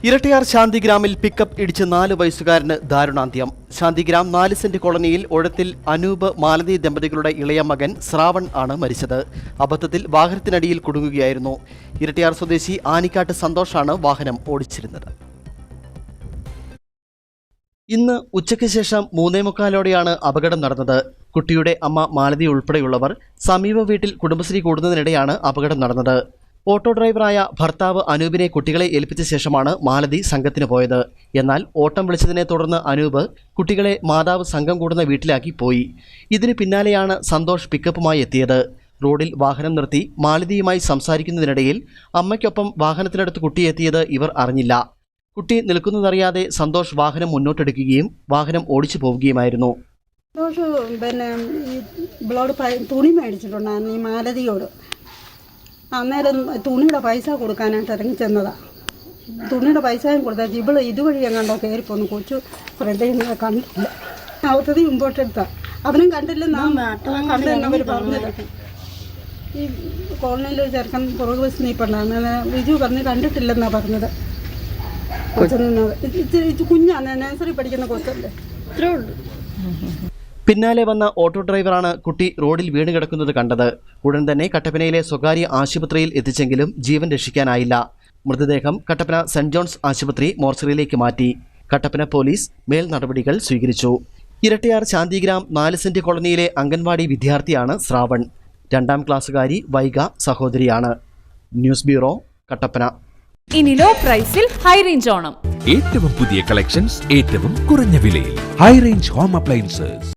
Erattayar ശാന്തിഗ്രാമിൽ pickup ഇടിച്ച് 4 വയസ്സുകാരന് ദാരുണാന്ത്യം. Shantigram 4 saint കോളനിയിൽ ഒഴത്തിൽ അനൂപ് മാലതി ദമ്പതികളുടെ ഇളയ മകൻ ശ്രാവൺ ആണ് മരിച്ചത്. അബദ്ധത്തിൽ വാഹനത്തിനടിയിൽ കുടുങ്ങുകയായിരുന്നു. ഇരട്ടിയാർ സ്വദേശി ആനിക്കാട്ട് സന്തോഷാണ് വാഹനം ഓടിച്ചിരുന്നത്. ഇന്ന് ഉച്ചയ്ക്ക് ശേഷം 3:45 അപകടം നടന്നത്. കുട്ടിയുടെ അമ്മ മാലതി ഉൾപ്പെടെയുള്ളവർ സമീപ വീട്ടിൽ കുടുംബശ്രീ കൂടുന്നതിനിടെയാണ് അപകടം നടന്നത്. ഓട്ടോ ഡ്രൈവറായ ഭർത്താവ് അനൂപിനെ കുട്ടികളെ ഏൽപ്പിച്ച ശേഷമാണ് മാലതി സംഘത്തിന് പോയത്. എന്നാൽ ഓട്ടം വിളിച്ചതിനെ തുടർന്ന് അനൂപ് കുട്ടികളെ മാതാവ് സംഘം കൂടുന്ന വീട്ടിലാക്കി പോയി. ഇതിന് പിന്നാലെയാണ് സന്തോഷ് പിക്കപ്പുമായി എത്തിയത്. റോഡിൽ വാഹനം നിർത്തി മാലതിയുമായി സംസാരിക്കുന്നതിനിടയിൽ അമ്മയ്ക്കൊപ്പം വാഹനത്തിനടുത്ത് കുട്ടിയെത്തിയത് ഇവർ അറിഞ്ഞില്ല. കുട്ടി നിൽക്കുന്നതറിയാതെ സന്തോഷ് വാഹനം മുന്നോട്ടെടുക്കുകയും വാഹനം ഓടിച്ചു പോവുകയുമായിരുന്നു. തുണി മേടിച്ചിട്ടുണ്ടായിരുന്നു ഈ മാലതിയോട്. അന്നേരം തുണിയുടെ പൈസ കൊടുക്കാനായിട്ട് ഇറങ്ങി ചെന്നതാണ്. തുണിയുടെ പൈസയും കൊടുത്താൽ ഇവള് ഇതുവഴി എങ്ങാണ്ടോ കയറിപ്പോന്നു. കൊച്ചു ഫ്രണ്ടിൽ നിന്ന് കണ്ടില്ല. അവത്തത് മുമ്പോട്ടെടുത്താ അവനും കണ്ടില്ലെന്നവർ പറഞ്ഞത്. ഈ കോളനിയിൽ ഒരു ചെറുക്കൻ പുറകു ബസ് നീപ്പുണ്ടായിരുന്നു. വിജു പറഞ്ഞ് കണ്ടിട്ടില്ലെന്നാണ് പറഞ്ഞത്. കുഞ്ഞാണ്, നഴ്സറി പഠിക്കുന്ന കൊച്ചല്ലേ, ഇത്രേ ഉള്ളൂ. പിന്നാലെ വന്ന ഓട്ടോ ഡ്രൈവറാണ് കുട്ടി റോഡിൽ വീണ് കിടക്കുന്നത് കണ്ടത്. ഉടൻ തന്നെ കട്ടപ്പനയിലെ സ്വകാര്യ ആശുപത്രിയിൽ എത്തിച്ചെങ്കിലും ജീവൻ രക്ഷിക്കാനായില്ല. മൃതദേഹം കട്ടപ്പന സെന്റ് ജോൺസ് ആശുപത്രി മോർച്ചറിയിലേക്ക് മാറ്റി. കട്ടപ്പന പോലീസ് മേൽ നടപടികൾ സ്വീകരിച്ചു. ഇരട്ടിയാർ ശാന്തിഗ്രാം 4 സെന്റ് കോളനിയിലെ അംഗൻവാടി വിദ്യാർത്ഥിയാണ് ശ്രാവൺ. 2ാം ക്ലാസ്സുകാരി വൈഗ സഹോദരിയാണ്. News bureau, Kattappana. ഇനി ലോ പ്രൈസിൽ ഹൈ റേഞ്ച് ഓണം. ഏറ്റവും പുതിയ കളക്ഷൻസ് ഏറ്റവും കുറഞ്ഞ വിലയിൽ. High range home appliances.